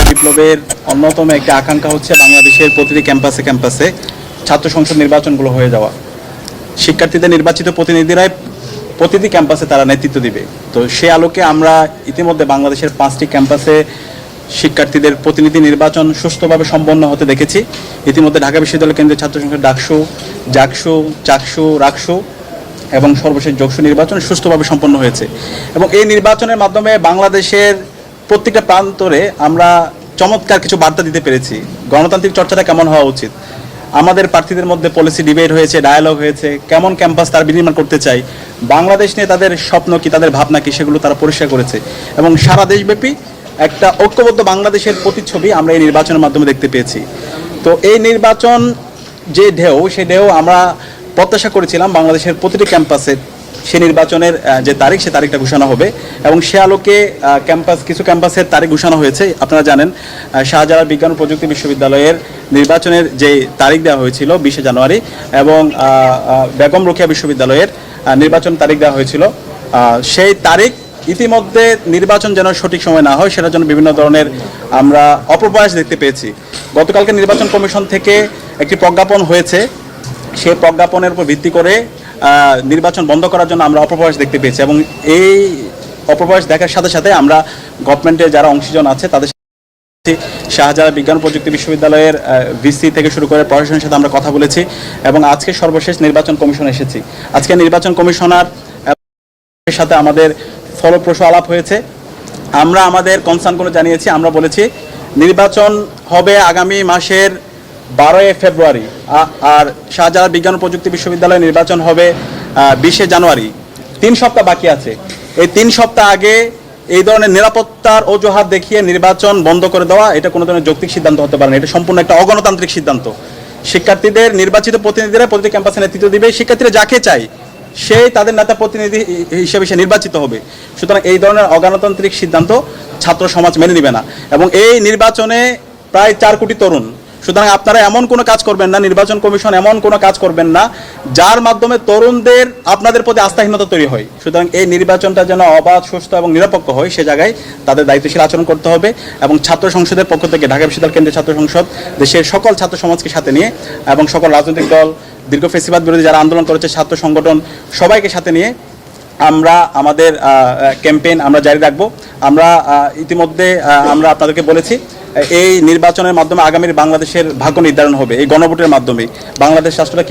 বিপ্লবের অন্যতম একটি আকাঙ্ক্ষা হচ্ছে বাংলাদেশের প্রতিটি ক্যাম্পাসে ক্যাম্পাসে ছাত্র সংসদ নির্বাচনগুলো হয়ে যাওয়া। শিক্ষার্থীদের নির্বাচিত প্রতিনিধিরাই প্রতিটি ক্যাম্পাসে তারা নেতৃত্ব দিবে। তো সে আলোকে আমরা ইতিমধ্যে বাংলাদেশের 5টি ক্যাম্পাসে শিক্ষার্থীদের প্রতিনিধি নির্বাচন সুষ্ঠুভাবে সম্পন্ন হতে দেখেছি। ইতিমধ্যে ঢাকা বিশ্ববিদ্যালয় কেন্দ্রীয় ছাত্র সংসদ ডাকসু, জাকসু, চাকসু, রাকসু এবং সর্বশেষ যোগসু নির্বাচন সুষ্ঠুভাবে সম্পন্ন হয়েছে। এবং এই নির্বাচনের মাধ্যমে বাংলাদেশের প্রত্যেকটা প্রান্তরে আমরা চমৎকার কিছু বার্তা দিতে পেরেছি। গণতান্ত্রিক চর্চাটা কেমন হওয়া উচিত, আমাদের প্রার্থীদের মধ্যে পলিসি ডিবেট হয়েছে, ডায়ালগ হয়েছে, কেমন ক্যাম্পাস তারা বিনির্মাণ করতে চায়, বাংলাদেশ নিয়ে তাদের স্বপ্ন কি, তাদের ভাবনা কি, সেগুলো তারা পরিষ্কার করেছে। এবং সারা দেশব্যাপী একটা ঐক্যবদ্ধ বাংলাদেশের প্রতিচ্ছবি আমরা এই নির্বাচনের মাধ্যমে দেখতে পেয়েছি। তো এই নির্বাচন যে ঢেউ, সেই ঢেউ আমরা প্রত্যাশা করেছিলাম বাংলাদেশের প্রতিটি ক্যাম্পাসে সে নির্বাচনের যে তারিখ, সে তারিখটা ঘোষণা হবে। এবং সে আলোকে কিছু ক্যাম্পাসের তারিখ ঘোষণা হয়েছে। আপনারা জানেন শাহজালাল বিজ্ঞান ও প্রযুক্তি বিশ্ববিদ্যালয়ের নির্বাচনের যে তারিখ দেওয়া হয়েছিল 20 জানুয়ারি, এবং বেগম রোকেয়া বিশ্ববিদ্যালয়ের নির্বাচন তারিখ দেওয়া হয়েছিল। সেই তারিখ ইতিমধ্যে নির্বাচন যেন সঠিক সময় না হয়, সেটার জন্য বিভিন্ন ধরনের আমরা অপপ্রয়াস দেখতে পেয়েছি। গতকালকে নির্বাচন কমিশন থেকে একটি প্রজ্ঞাপন হয়েছে, সেই প্রজ্ঞাপনের উপর ভিত্তি করে নির্বাচন বন্ধ করার জন্য আমরা অপপ্রয়াস দেখতে পেয়েছি। এবং এই অপপ্রয়াস দেখার সাথে সাথে আমরা গভর্নমেন্টের যারা অংশীজন আছে তাদের শাহজালাল বিজ্ঞান প্রযুক্তি বিশ্ববিদ্যালয়ের ভিসি থেকে শুরু করে প্রশাসনের সাথে আমরা কথা বলেছি। এবং আজকে সর্বশেষ নির্বাচন কমিশন এসেছি। আজকে নির্বাচন কমিশনার সাথে আমাদের ফলপ্রসূ আলাপ হয়েছে। আমরা আমাদের কনসার্নগুলো জানিয়েছি। আমরা বলেছি নির্বাচন হবে আগামী মাসের 12 ফেব্রুয়ারি, আর শাহজালাল বিজ্ঞান ও প্রযুক্তি বিশ্ববিদ্যালয়ে নির্বাচন হবে 20 জানুয়ারি। 3 সপ্তাহ বাকি আছে। এই 3 সপ্তাহ আগে এই ধরনের নিরাপত্তার অজুহাত দেখিয়ে নির্বাচন বন্ধ করে দেওয়া, এটা কোনো ধরনের যৌক্তিক সিদ্ধান্ত হতে পারে না। এটা সম্পূর্ণ একটা অগণতান্ত্রিক সিদ্ধান্ত। শিক্ষার্থীদের নির্বাচিত প্রতিনিধিরা প্রতিটি ক্যাম্পাসে নেতৃত্ব দিবে। শিক্ষার্থীরা যাকে চায় সেই তাদের নেতা প্রতিনিধি হিসেবে সে নির্বাচিত হবে। সুতরাং এই ধরনের অগণতান্ত্রিক সিদ্ধান্ত ছাত্র সমাজ মেনে নেবে না। এবং এই নির্বাচনে প্রায় 4 কোটি তরুণ। সুতরাং আপনারা এমন কোনো কাজ করবেন না, নির্বাচন কমিশন এমন কোনো কাজ করবেন না যার মাধ্যমে তরুণদের আপনাদের প্রতি আস্থাহীনতা তৈরি হয়। সুতরাং এই নির্বাচনটা যেন অবাধ, সুস্থ এবং নিরপেক্ষ হয়, সে জায়গায় তাদের দায়িত্বশীল আচরণ করতে হবে। এবং ছাত্র সংসদের পক্ষ থেকে ঢাকা বিশ্ববিদ্যালয় কেন্দ্রীয় ছাত্র সংসদ দেশের সকল ছাত্র সমাজকে সাথে নিয়ে এবং সকল রাজনৈতিক দল, দীর্ঘ ফেসিবাদ বিরোধী যারা আন্দোলন করেছে, ছাত্র সংগঠন, সবাইকে সাথে নিয়ে আমরা আমাদের ক্যাম্পেইন আমরা জারি রাখবো। আমরা ইতিমধ্যে আমরা আপনাদেরকে বলেছি এই নির্বাচনের মাধ্যমে আগামীর বাংলাদেশের ভাগ্য নির্ধারণ হবে। এই গণভোটের মাধ্যমে বাংলাদেশ রাষ্ট্রটা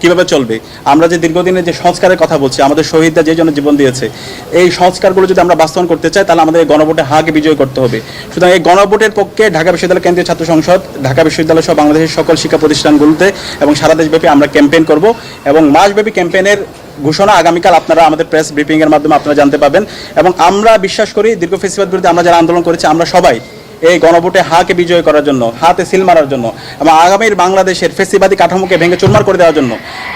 কিভাবে চলবে। আমরা যে দীর্ঘদিনের যে সংস্কারের কথা বলছি, আমাদের শহীদরা যে জন্য জীবন দিয়েছে, এই সংস্কারগুলো যদি আমরা বাস্তবায়ন করতে চাই তাহলে আমাদের এই গণভোটে হাকে বিজয় করতে হবে। সুতরাং এই গণভোটের পক্ষে ঢাকা বিশ্ববিদ্যালয় কেন্দ্রীয় ছাত্র সংসদ, ঢাকা বিশ্ববিদ্যালয় সহ বাংলাদেশের সকল শিক্ষা প্রতিষ্ঠানগুলোতে এবং সারা দেশব্যাপী আমরা ক্যাম্পেইন করব। এবং মাসব্যাপী ক্যাম্পেইনের ঘোষণা আগামীকাল আপনারা আমাদের প্রেস ব্রিফিংয়ের মাধ্যমে আপনারা জানতে পাবেন। এবং আমরা বিশ্বাস করি দীর্ঘ ফেসিবাদ বিরুদ্ধে আমরা যারা আন্দোলন করেছি, আমরা সবাই এই গণভোটে হাকে বিজয় করার জন্য, হাতে সিল মারার জন্য এবং আগামীর বাংলাদেশের ফেসিবাদী কাঠামোকে ভেঙে চুরমার করে দেওয়ার জন্য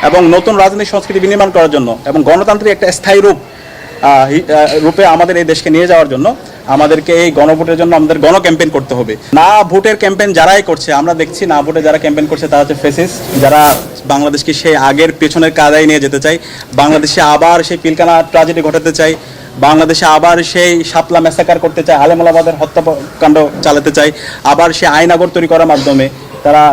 এবং নতুন রাজনৈতিক সংস্কৃতি বিনির্মাণ করার জন্য এবং গণতান্ত্রিক একটা স্থায়ী রূপে আমাদের এই দেশকে নিয়ে যাওয়ার জন্য আমাদেরকে এই গণভোটের জন্য আমাদের গণ ক্যাম্পেইন করতে হবে। না ভোটের ক্যাম্পেইন যারাই করছে, আমরা দেখছি না ভোটে যারা ক্যাম্পেইন করছে তারা হচ্ছে ফেসিস, যারা বাংলাদেশকে সেই আগের পেছনের কাদায় নিয়ে যেতে চায়, বাংলাদেশে আবার সেই পিলকানা ট্র্যাজেডি ঘটাতে চায়, বাংলাদেশে আবার সেই শাপলা ম্যাসাকার করতে চায়, আলেমুলামাদের হত্যাকাণ্ড চালাতে চায়, আবার সে আইনাগর তৈরি করার মাধ্যমে তারা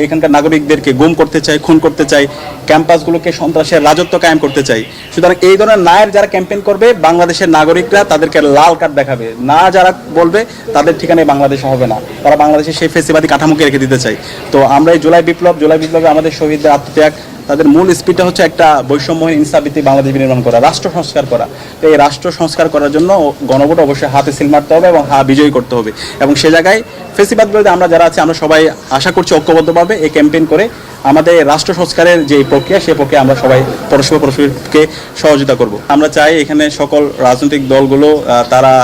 এখানকার নাগরিকদেরকে গুম করতে চায়, খুন করতে চায়, ক্যাম্পাসগুলোকে সন্ত্রাসের রাজত্ব কায়েম করতে চায়। সুতরাং এই ধরনের নায়ের যারা ক্যাম্পেইন করবে, বাংলাদেশের নাগরিকরা তাদেরকে লাল কার্ড দেখাবে। না যারা বলবে তাদের ঠিকানায় বাংলাদেশে হবে না, তারা বাংলাদেশের সেই ফেসিবাদী কাঠামোকে রেখে দিতে চায়। তো আমরা এই জুলাই বিপ্লবে আমাদের শহীদদের আত্মত্যাগ, তাদের মূল স্পিডটা হচ্ছে একটা বৈষম্যহীন ইনসাফভিত্তিক বাংলাদেশ বিনির্মাণ করা, রাষ্ট্র সংস্কার করা। তো এই রাষ্ট্র সংস্কার করার জন্য গণভোট অবশ্যই হাতে সিল মারতে হবে এবং বিজয়ী করতে হবে। এবং সে জায়গায় ফেসিবাদ বিরোধী আমরা যারা আছি, আমরা সবাই আশা করছি ঐক্যবদ্ধভাবে এই ক্যাম্পেইন করে আমাদের রাষ্ট্র সংস্কারের যে প্রক্রিয়া, সেই প্রক্রিয়া আমরা সবাই পরস্পরকে সহযোগিতা করব। আমরা চাই এখানে সকল রাজনৈতিক দলগুলো তারা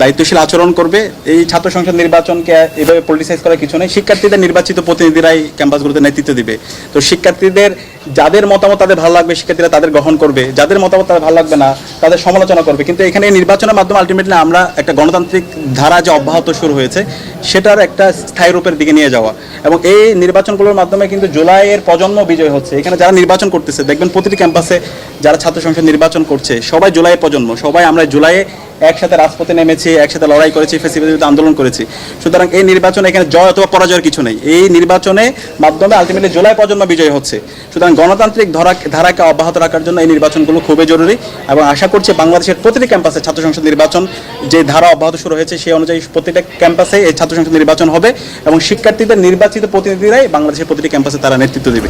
দায়িত্বশীল আচরণ করবে। এই ছাত্র সংসদ নির্বাচনকে এভাবে পলিটিসাইজ করার কিছু নেই। শিক্ষার্থীদের নির্বাচিত প্রতিনিধিরাই ক্যাম্পাসগুলোতে নেতৃত্ব দিবে। তো শিক্ষার্থীদের যাদের মতামত তাদের ভালো লাগবে শিক্ষার্থীরা তাদের গ্রহণ করবে, যাদের মতামত তাদের ভালো লাগবে না তাদের সমালোচনা করবে। কিন্তু এখানে এই নির্বাচনের মাধ্যমে আলটিমেটলি আমরা একটা গণতান্ত্রিক ধারা যে অব্যাহত শুরু হয়েছে সেটার একটা স্থায়ী রূপের দিকে নিয়ে যাওয়া, এবং এই নির্বাচনগুলোর মাধ্যমে কিন্তু জুলাইয়ের প্রজন্ম বিজয় হচ্ছে। এখানে যারা নির্বাচন করতেছে দেখবেন প্রতিটি ক্যাম্পাসে যারা ছাত্র সংসদ নির্বাচন করছে সবাই জুলাইয়ের প্রজন্ম, সবাই আমরা জুলাইয়ে একসাথে রাজপথে নেমেছি, একসাথে লড়াই করেছি, ফেসিবাদের বিরুদ্ধে আন্দোলন করেছি। সুতরাং এই নির্বাচনে এখানে জয় অথবা পরাজয়ের কিছু নেই, এই নির্বাচনে মাধ্যমে আলটিমেটলি জুলাই প্রজন্ম বিজয় হচ্ছে। সুতরাং গণতান্ত্রিক ধারাকে অব্যাহত রাখার জন্য এই নির্বাচনগুলো খুবই জরুরি, এবং আশা করছি বাংলাদেশের প্রতিটি ক্যাম্পাসে ছাত্র সংসদ নির্বাচন যে ধারা অব্যাহত শুরু হয়েছে সেই অনুযায়ী প্রতিটা ক্যাম্পাসে এই ছাত্র সংসদ নির্বাচন হবে, এবং শিক্ষার্থীদের নির্বাচিত প্রতিনিধিরাই বাংলাদেশের প্রতিটি ক্যাম্পাসে তারা নেতৃত্ব দেবে।